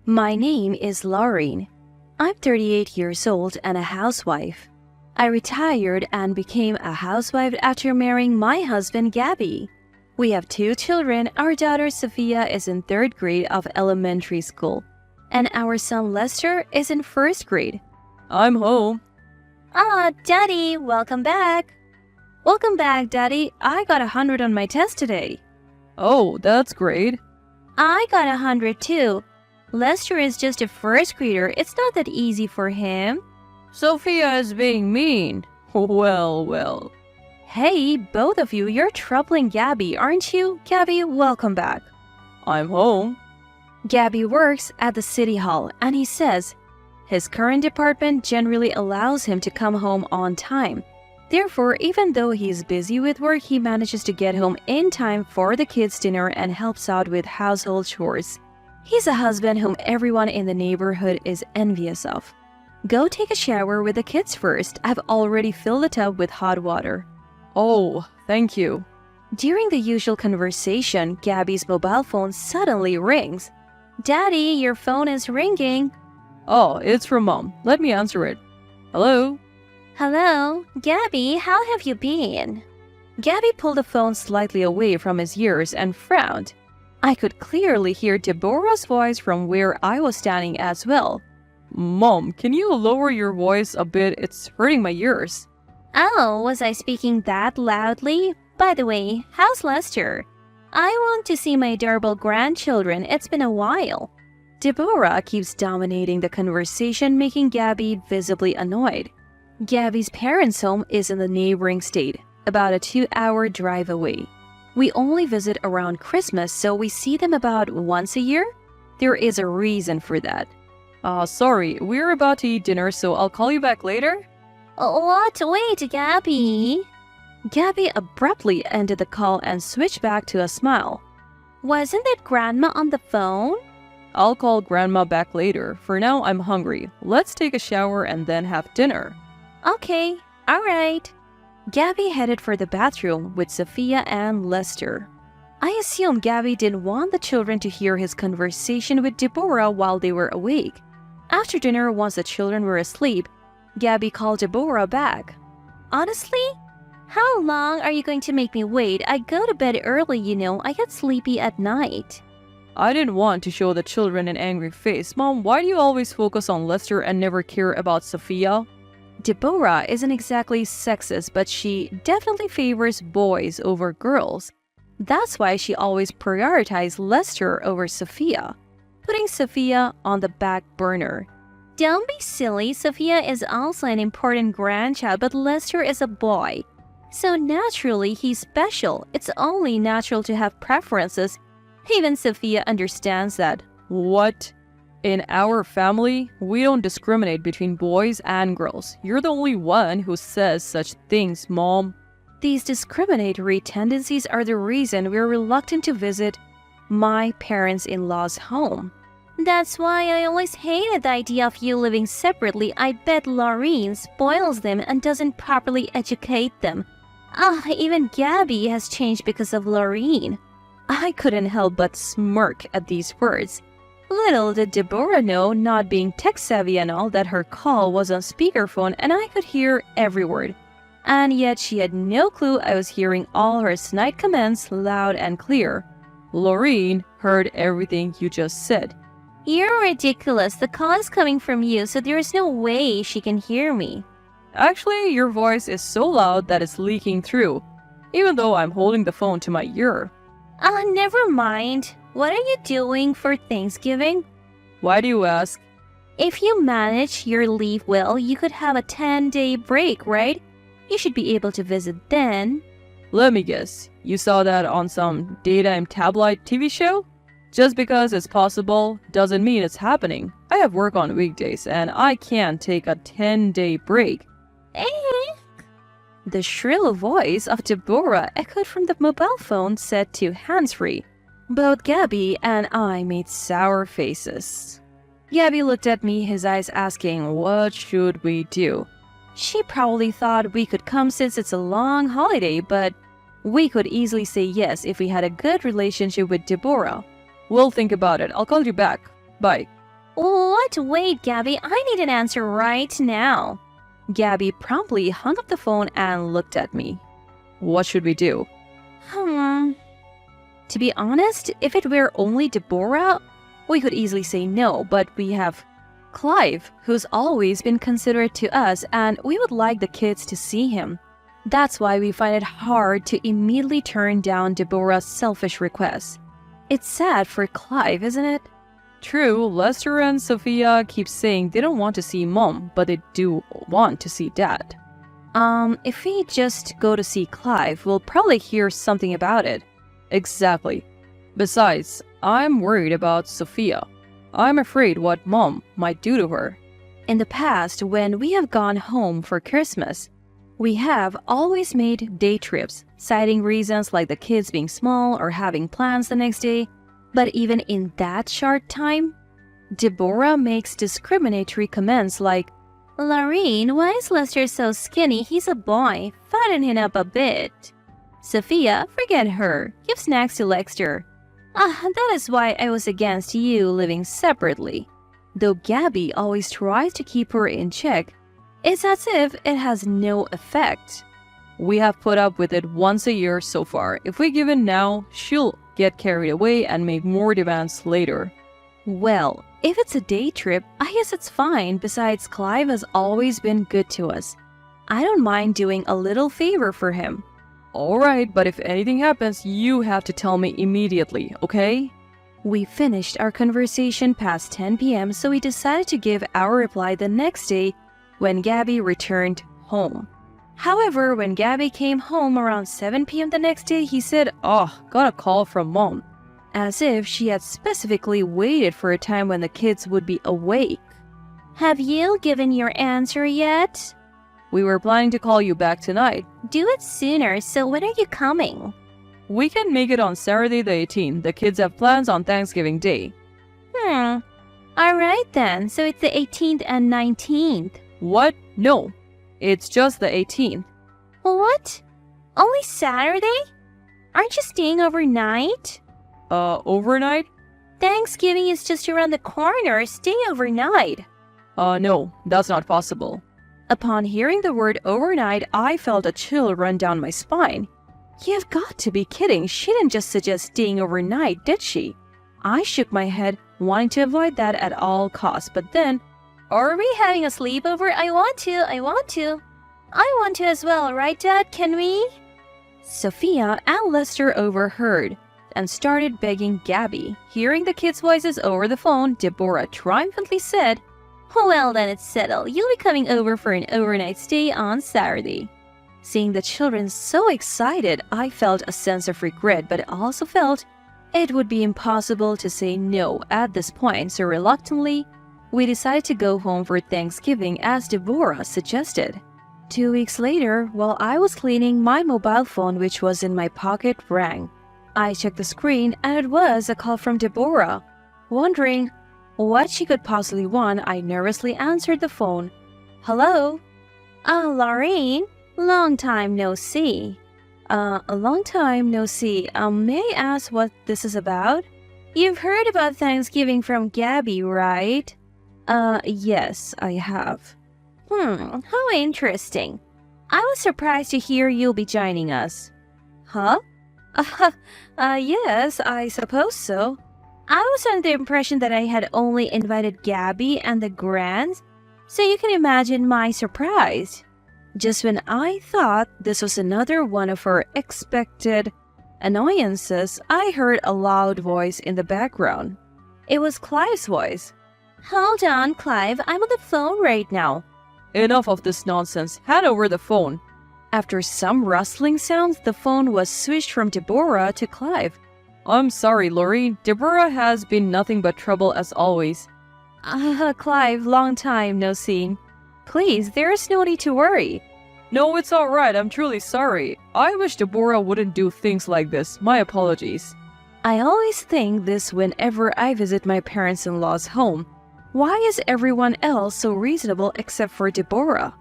My name is Lauren. I'm 38 years old and a housewife. I retired and became a housewife after marrying my husband, Gabby. We have 2 children. Our daughter, Sophia, is in 3rd grade of elementary school, and our son, Lester, is in 1st grade. I'm home. Ah, Daddy, welcome back. Welcome back, Daddy. I got 100 on my test today. Oh, that's great. I got 100 too. Lester is just a 1st grader. It's not that easy for him. Sophia is being mean. Well. Hey, both of you, you're troubling Gabby, aren't you? Gabby, welcome back. I'm home. Gabby works at the city hall, and he says his current department generally allows him to come home on time. Therefore, even though he's busy with work, he manages to get home in time for the kids' dinner and helps out with household chores. He's a husband whom everyone in the neighborhood is envious of. Go take a shower with the kids first. I've already filled the tub with hot water. Oh, thank you. During the usual conversation, Gabby's mobile phone suddenly rings. Daddy, your phone is ringing. Oh, it's from Mom. Let me answer it. Hello? Hello, Gabby, how have you been? Gabby pulled the phone slightly away from his ears and frowned. I could clearly hear Deborah's voice from where I was standing as well. Mom, can you lower your voice a bit? It's hurting my ears. Oh, was I speaking that loudly? By the way, how's Lester? I want to see my adorable grandchildren. It's been a while. Deborah keeps dominating the conversation, making Gabby visibly annoyed. Gabby's parents' home is in the neighboring state, about a 2-hour drive away. We only visit around Christmas, so we see them about once a year. There is a reason for that. Sorry, we're about to eat dinner, so I'll call you back later. What? Wait, Gabby. Gabby abruptly ended the call and switched back to a smile. Wasn't that Grandma on the phone? I'll call Grandma back later. For now, I'm hungry. Let's take a shower and then have dinner. Okay, all right. Gabby headed for the bathroom with Sophia and Lester. I assume Gabby didn't want the children to hear his conversation with Deborah while they were awake. After dinner, once the children were asleep, Gabby called Deborah back. Honestly? How long are you going to make me wait? I go to bed early, you know. I get sleepy at night. I didn't want to show the children an angry face. Mom, why do you always focus on Lester and never care about Sophia? Deborah isn't exactly sexist, but she definitely favors boys over girls. That's why she always prioritized Lester over Sophia, putting Sophia on the back burner. Don't be silly, Sophia is also an important grandchild, but Lester is a boy. So naturally, he's special. It's only natural to have preferences. Even Sophia understands that. What? In our family, we don't discriminate between boys and girls. You're the only one who says such things, Mom. These discriminatory tendencies are the reason we're reluctant to visit my parents-in-law's home. That's why I always hated the idea of you living separately. I bet Lauren spoils them and doesn't properly educate them. Even Gabby has changed because of Lauren. I couldn't help but smirk at these words. Little did Deborah know, not being tech-savvy and all, that her call was on speakerphone and I could hear every word. And yet she had no clue I was hearing all her snide comments loud and clear. Lauren heard everything you just said. You're ridiculous. The call is coming from you, so there is no way she can hear me. Actually, your voice is so loud that it's leaking through, even though I'm holding the phone to my ear. Never mind. What are you doing for Thanksgiving? Why do you ask? If you manage your leave well, you could have a 10-day break, right? You should be able to visit then. Let me guess. You saw that on some daytime tabloid TV show? Just because it's possible doesn't mean it's happening. I have work on weekdays and I can't take a 10-day break. The shrill voice of Deborah echoed from the mobile phone set to hands-free. Both Gabby and I made sour faces. Gabby looked at me, his eyes asking, what should we do? She probably thought we could come since it's a long holiday, but we could easily say yes if we had a good relationship with Deborah. We'll think about it. I'll call you back. Bye. What? Wait, Gabby, I need an answer right now. Gabby promptly hung up the phone and looked at me. What should we do? To be honest, if it were only Deborah, we could easily say no, but we have Clive, who's always been considerate to us, and we would like the kids to see him. That's why we find it hard to immediately turn down Deborah's selfish requests. It's sad for Clive, isn't it? True, Lester and Sophia keep saying they don't want to see Mom, but they do want to see Dad. If we just go to see Clive, we'll probably hear something about it. Exactly. Besides, I'm worried about Sophia. I'm afraid what Mom might do to her. In the past, when we have gone home for Christmas, we have always made day trips, citing reasons like the kids being small or having plans the next day. But even in that short time, Deborah makes discriminatory comments like, "Lorraine, why is Lester so skinny? He's a boy. Fatten him up a bit." "Sophia, forget her. Give snacks to Lester." That is why I was against you living separately. Though Gabby always tries to keep her in check, it's as if it has no effect. We have put up with it once a year so far. If we give in now, she'll get carried away and make more demands later. Well, if it's a day trip, I guess it's fine. Besides, Clive has always been good to us. I don't mind doing a little favor for him. Alright, but if anything happens, you have to tell me immediately, okay? We finished our conversation past 10 p.m., so we decided to give our reply the next day when Gabby returned home. However, when Gabby came home around 7 p.m. the next day, he said, got a call from Mom. As if she had specifically waited for a time when the kids would be awake. Have you given your answer yet? We were planning to call you back tonight. Do it sooner, so when are you coming? We can make it on Saturday the 18th. The kids have plans on Thanksgiving Day. Alright then, so it's the 18th and 19th. What? No. It's just the 18th. What? Only Saturday? Aren't you staying overnight? Overnight? Thanksgiving is just around the corner. Stay overnight. No, that's not possible. Upon hearing the word overnight, I felt a chill run down my spine. You've got to be kidding. She didn't just suggest staying overnight, did she? I shook my head, wanting to avoid that at all costs, but then, are we having a sleepover? I want to. I want to as well, right, Dad? Can we? Sophia and Lester overheard and started begging Gabby. Hearing the kids' voices over the phone, Deborah triumphantly said, "Well, then it's settled. You'll be coming over for an overnight stay on Saturday." Seeing the children so excited, I felt a sense of regret, but also felt it would be impossible to say no at this point, so reluctantly, we decided to go home for Thanksgiving as Deborah suggested. 2 weeks later, while I was cleaning, my mobile phone, which was in my pocket, rang. I checked the screen and it was a call from Deborah. Wondering what she could possibly want, I nervously answered the phone. "Hello?" Lorraine? Long time no see." A long time no see. May I ask what this is about?" "You've heard about Thanksgiving from Gabby, right?" Yes, I have." How interesting. I was surprised to hear you'll be joining us." "Huh?" Yes, I suppose so. I was under the impression that I had only invited Gabby and the Grants, so you can imagine my surprise. Just when I thought this was another one of her expected annoyances, I heard a loud voice in the background. It was Clive's voice. "Hold on, Clive, I'm on the phone right now." Enough of this nonsense. Hand over the phone. After some rustling sounds, the phone was switched from Deborah to Clive. I'm sorry, Lori. Deborah has been nothing but trouble as always. Clive, long time no see. Please, there is no need to worry. No, it's alright. I'm truly sorry. I wish Deborah wouldn't do things like this. My apologies. I always think this whenever I visit my parents-in-law's home. Why is everyone else so reasonable except for Deborah?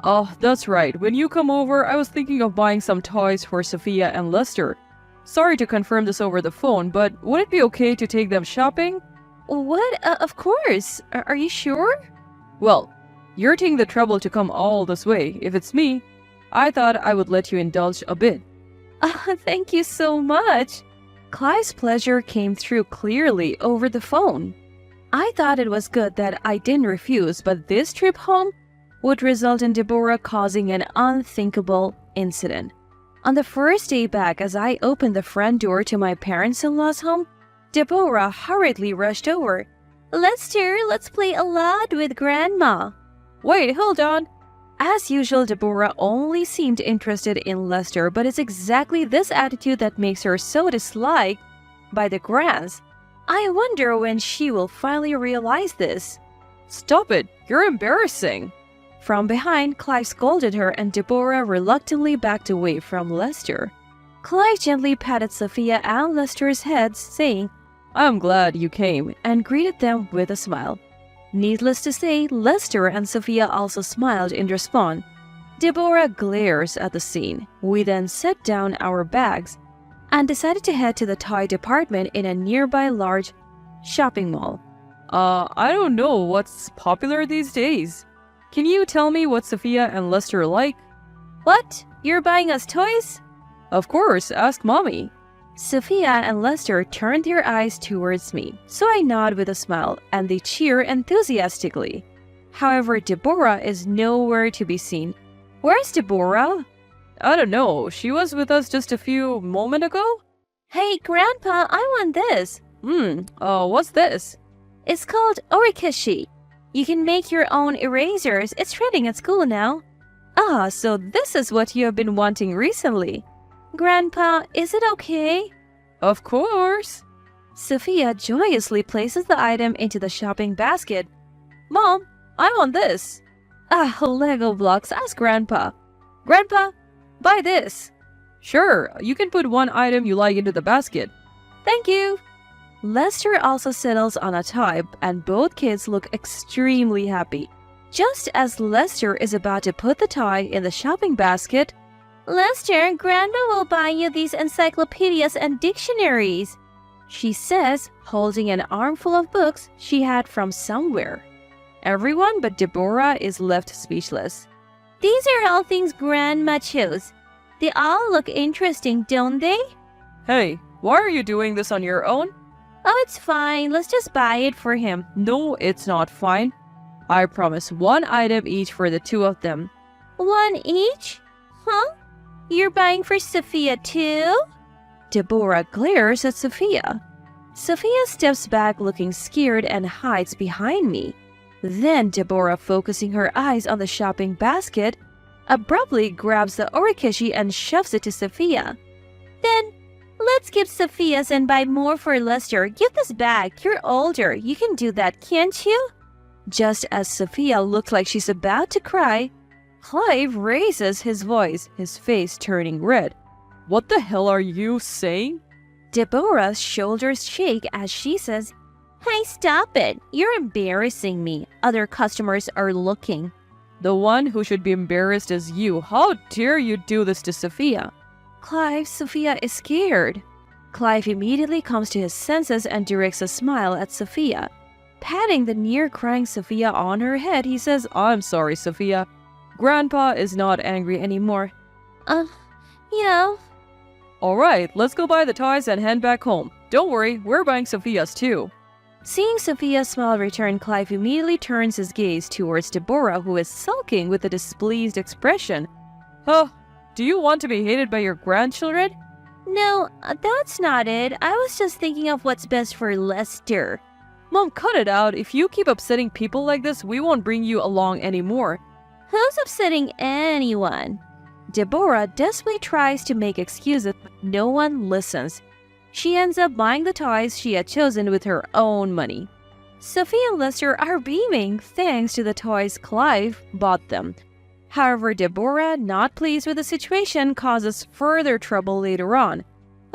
Oh, that's right. When you come over, I was thinking of buying some toys for Sophia and Lester. Sorry to confirm this over the phone, but would it be okay to take them shopping? What? Of course. Are you sure? Well, you're taking the trouble to come all this way. If it's me, I thought I would let you indulge a bit. Thank you so much. Clive's pleasure came through clearly over the phone. I thought it was good that I didn't refuse, but this trip home would result in Deborah causing an unthinkable incident. On the first day back, as I opened the front door to my parents-in-law's home, Deborah hurriedly rushed over. Lester, let's play a lot with Grandma. Wait, hold on. As usual, Deborah only seemed interested in Lester, but it's exactly this attitude that makes her so disliked by the Grants. I wonder when she will finally realize this. Stop it. You're embarrassing. From behind, Clive scolded her and Deborah reluctantly backed away from Lester. Clive gently patted Sophia and Lester's heads, saying, I'm glad you came, and greeted them with a smile. Needless to say, Lester and Sophia also smiled in response. Deborah glares at the scene. We then set down our bags and decided to head to the toy department in a nearby large shopping mall. I don't know what's popular these days. Can you tell me what Sophia and Lester like? What? You're buying us toys? Of course, ask Mommy. Sophia and Lester turned their eyes towards me, so I nod with a smile, and they cheer enthusiastically. However, Deborah is nowhere to be seen. Where's Deborah? I don't know. She was with us just a few moments ago? Hey, Grandpa, I want this. What's this? It's called orikashi. You can make your own erasers. It's trending at school now. Ah, so this is what you have been wanting recently. Grandpa, is it okay? Of course. Sophia joyously places the item into the shopping basket. Mom, I want this. Lego blocks. Ask Grandpa. Grandpa, buy this. Sure, you can put one item you like into the basket. Thank you. Lester also settles on a toy, and both kids look extremely happy. Just as Lester is about to put the toy in the shopping basket, Lester, Grandma will buy you these encyclopedias and dictionaries, she says, holding an armful of books she had from somewhere. Everyone but Deborah is left speechless. These are all things Grandma chose. They all look interesting, don't they? Hey, why are you doing this on your own? Oh, it's fine. Let's just buy it for him. No, it's not fine. I promise one item each for the two of them. One each? Huh? You're buying for Sophia too? Deborah glares at Sophia. Sophia steps back looking scared and hides behind me. Then Deborah, focusing her eyes on the shopping basket, abruptly grabs the orikashi and shoves it to Sophia. Then, let's give Sophia's and buy more for Lester. Give this back. You're older. You can do that, can't you? Just as Sophia looked like she's about to cry, Clive raises his voice, his face turning red. What the hell are you saying? Deborah's shoulders shake as she says, Hey, stop it. You're embarrassing me. Other customers are looking. The one who should be embarrassed is you. How dare you do this to Sophia? Clive, Sophia is scared. Clive immediately comes to his senses and directs a smile at Sophia. Patting the near-crying Sophia on her head, he says, I'm sorry, Sophia. Grandpa is not angry anymore. Yeah. Alright, let's go buy the toys and head back home. Don't worry, we're buying Sophia's too. Seeing Sophia's smile return, Clive immediately turns his gaze towards Deborah, who is sulking with a displeased expression. Huh? Do you want to be hated by your grandchildren? No, that's not it. I was just thinking of what's best for Lester. Mom, cut it out. If you keep upsetting people like this, we won't bring you along anymore. Who's upsetting anyone? Deborah desperately tries to make excuses, but no one listens. She ends up buying the toys she had chosen with her own money. Sophia and Lester are beaming thanks to the toys Clive bought them. However, Deborah, not pleased with the situation, causes further trouble later on.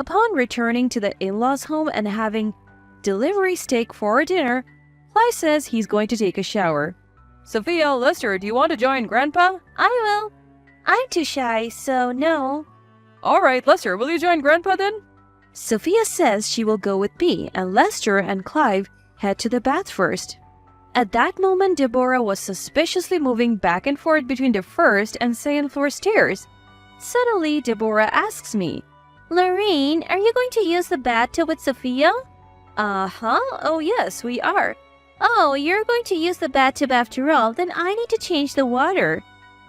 Upon returning to the in-laws' home and having delivery steak for dinner, Clive says he's going to take a shower. Sophia, Lester, do you want to join Grandpa? I will. I'm too shy, so no. Alright, Lester, will you join Grandpa then? Sophia says she will go with me, and Lester and Clive head to the bath first. At that moment, Deborah was suspiciously moving back and forth between the first and second floor stairs. Suddenly, Deborah asks me, "Lorraine, are you going to use the bathtub with Sophia?" "Uh-huh. Oh yes, we are." "Oh, you're going to use the bathtub after all, then I need to change the water,"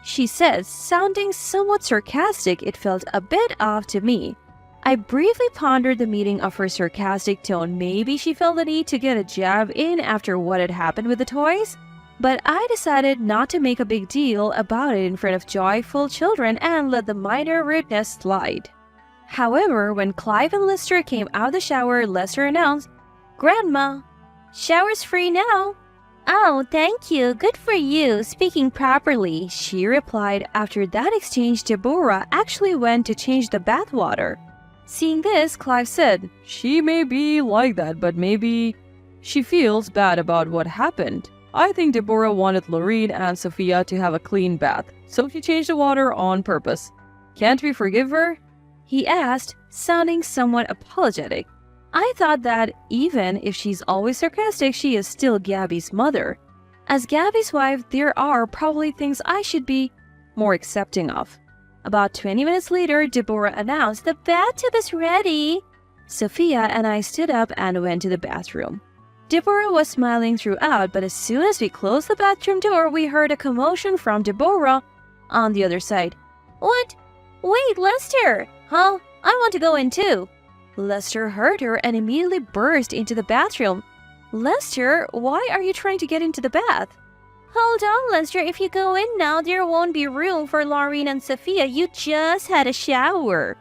she says, sounding somewhat sarcastic. It felt a bit off to me. I briefly pondered the meaning of her sarcastic tone. Maybe she felt the need to get a jab in after what had happened with the toys? But I decided not to make a big deal about it in front of joyful children and let the minor rudeness slide. However, when Clive and Lester came out of the shower, Lester announced, "Grandma, shower's free now." "Oh, thank you. Good for you. Speaking properly," she replied. After that exchange, Deborah actually went to change the bath water. Seeing this, Clive said, She may be like that, but maybe she feels bad about what happened. I think Deborah wanted Lorraine and Sophia to have a clean bath, so she changed the water on purpose. Can't we forgive her? He asked, sounding somewhat apologetic. I thought that even if she's always sarcastic, she is still Gabby's mother. As Gabby's wife, there are probably things I should be more accepting of. About 20 minutes later, Deborah announced, "The bathtub is ready." Sophia and I stood up and went to the bathroom. Deborah was smiling throughout, but as soon as we closed the bathroom door, we heard a commotion from Deborah on the other side. "What? Wait, Lester! Huh? I want to go in too." Lester heard her and immediately burst into the bathroom. "Lester, why are you trying to get into the bath?" "Hold on, Lester. If you go in now, there won't be room for Laureen and Sophia. You just had a shower."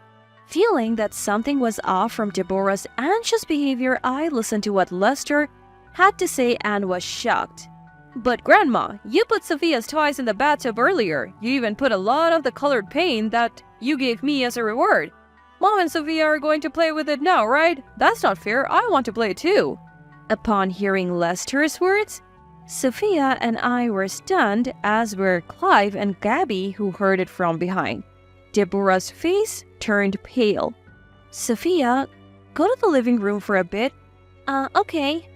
Feeling that something was off from Deborah's anxious behavior, I listened to what Lester had to say and was shocked. "But Grandma, you put Sophia's toys in the bathtub earlier. You even put a lot of the colored paint that you gave me as a reward. Mom and Sophia are going to play with it now, right? That's not fair. I want to play too." Upon hearing Lester's words, Sophia and I were stunned, as were Clive and Gabby, who heard it from behind. Deborah's face turned pale. "Sophia, go to the living room for a bit." Okay."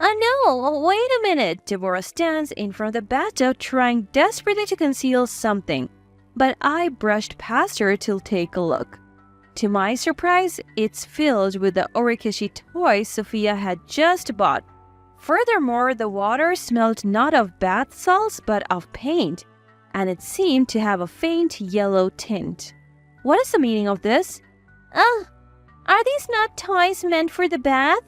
No, wait a minute." Deborah stands in front of the bathtub, trying desperately to conceal something. But I brushed past her to take a look. To my surprise, it's filled with the Orikishi toys Sophia had just bought. Furthermore, the water smelled not of bath salts but of paint, and it seemed to have a faint yellow tint. What is the meaning of this? Are these not toys meant for the bath?"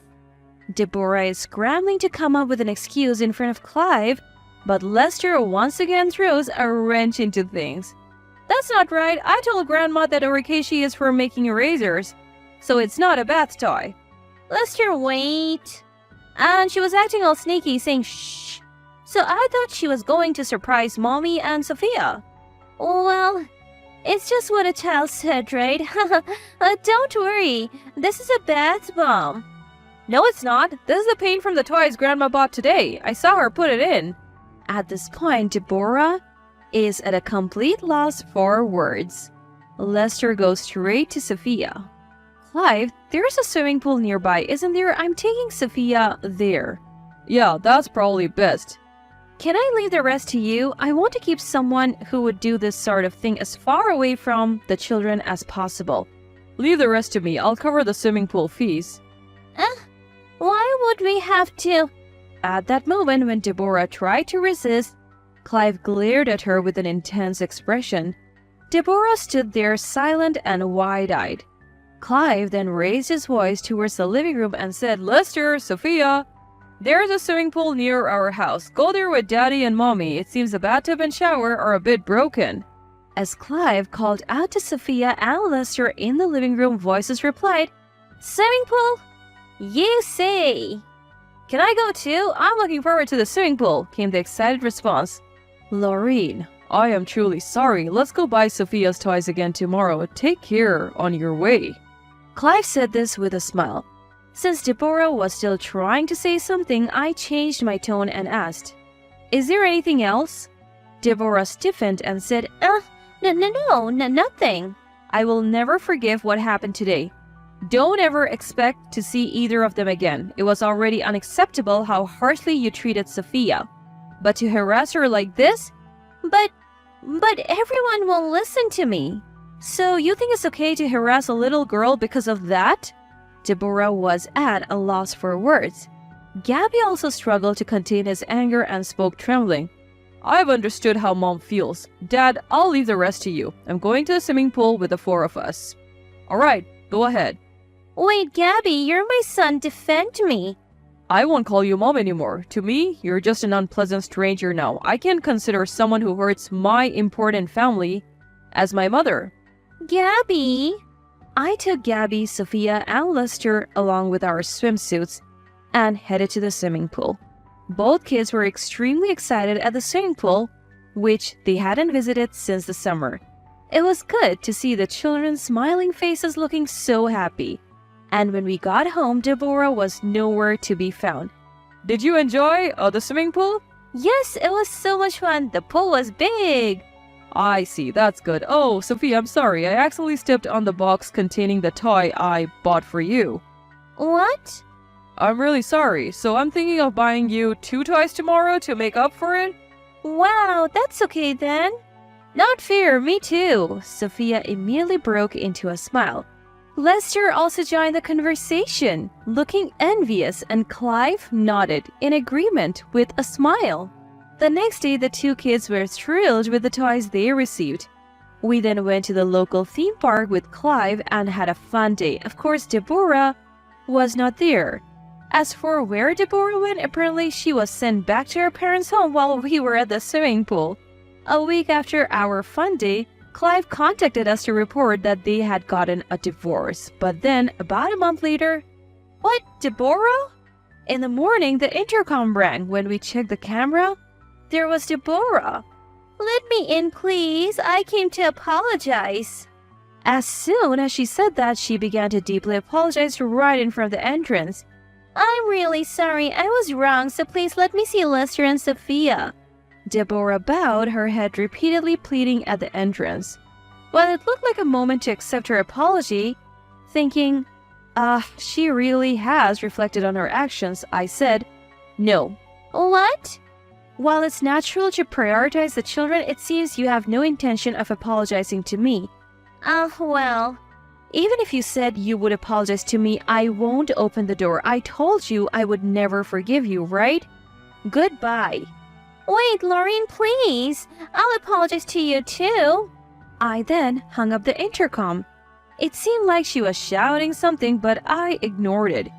Deborah is scrambling to come up with an excuse in front of Clive, but Lester once again throws a wrench into things. "That's not right. I told Grandma that Orikashi is for making erasers, so it's not a bath toy." "Lester, wait." And she was acting all sneaky, saying shh. So I thought she was going to surprise Mommy and Sophia. "Well, it's just what a child said, right?" Don't worry. This is a bath bomb." "No, it's not. This is the paint from the toys Grandma bought today. I saw her put it in." At this point, Deborah is at a complete loss for words. Lester goes straight to Sophia. "Clive, there's a swimming pool nearby, isn't there? I'm taking Sophia there." "Yeah, that's probably best." "Can I leave the rest to you? I want to keep someone who would do this sort of thing as far away from the children as possible." "Leave the rest to me. I'll cover the swimming pool fees." Why would we have to?" At that moment, when Deborah tried to resist, Clive glared at her with an intense expression. Deborah stood there silent and wide-eyed. Clive then raised his voice towards the living room and said, "Lester, Sophia, there's a swimming pool near our house. Go there with Daddy and Mommy. It seems the bathtub and shower are a bit broken." As Clive called out to Sophia and Lester in the living room, voices replied, "Swimming pool? You say." "Can I go too? I'm looking forward to the swimming pool," came the excited response. "Laureen, I am truly sorry. Let's go buy Sophia's toys again tomorrow. Take care on your way." Clive said this with a smile. Since Deborah was still trying to say something, I changed my tone and asked, "Is there anything else?" Deborah stiffened and said, No, nothing. "I will never forgive what happened today. Don't ever expect to see either of them again. It was already unacceptable how harshly you treated Sophia. But to harass her like this? But everyone will listen to me. So you think it's okay to harass a little girl because of that? Deborah was at a loss for words. Gabby also struggled to contain his anger and spoke trembling. I've understood how Mom feels. Dad, I'll leave the rest to you. I'm going to the swimming pool with the four of us. Alright, go ahead. Wait, Gabby, you're my son. Defend me. I won't call you Mom anymore. To me, you're just an unpleasant stranger now. I can't consider someone who hurts my important family as my mother. Gabby! I took Gabby, Sophia, and Lester along with our swimsuits and headed to the swimming pool. Both kids were extremely excited at the swimming pool, which they hadn't visited since the summer. It was good to see the children's smiling faces looking so happy. And when we got home, Deborah was nowhere to be found. Did you enjoy the swimming pool? Yes, it was so much fun. The pool was big. I see, that's good. Oh, Sophie, I'm sorry. I accidentally stepped on the box containing the toy I bought for you. What? I'm really sorry. So I'm thinking of buying you 2 toys tomorrow to make up for it. Wow, that's okay then. Not fair, me too. Sophia immediately broke into a smile. Lester also joined the conversation, looking envious, and Clive nodded in agreement with a smile. The next day, the 2 kids were thrilled with the toys they received. We then went to the local theme park with Clive and had a fun day. Of course, Deborah was not there. As for where Deborah went, apparently she was sent back to her parents' home while we were at the swimming pool. A week after our fun day, Clive contacted us to report that they had gotten a divorce. But then, about a month later, what, Deborah? In the morning, the intercom rang. When we checked the camera, there was Deborah. Let me in, please. I came to apologize. As soon as she said that, she began to deeply apologize right in front of the entrance. I'm really sorry. I was wrong, so please let me see Lester and Sophia. Deborah bowed her head repeatedly, pleading at the entrance. While it looked like a moment to accept her apology, thinking, she really has reflected on her actions, I said, no. What? While it's natural to prioritize the children, it seems you have no intention of apologizing to me. Well, even if you said you would apologize to me, I won't open the door. I told you I would never forgive you, right? Goodbye. Wait, Lauren, please. I'll apologize to you too. I then hung up the intercom. It seemed like she was shouting something, but I ignored it.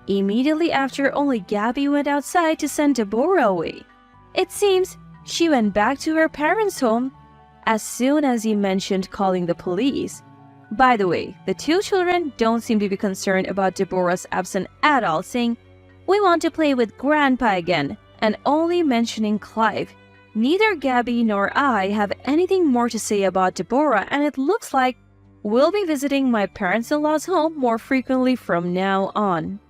Immediately after, only Gabby went outside to send Deborah away. It seems she went back to her parents' home as soon as he mentioned calling the police. By the way, the 2 children don't seem to be concerned about Deborah's absence at all, saying, "We want to play with Grandpa again," and only mentioning Clive. Neither Gabby nor I have anything more to say about Deborah, and it looks like we'll be visiting my parents-in-law's home more frequently from now on.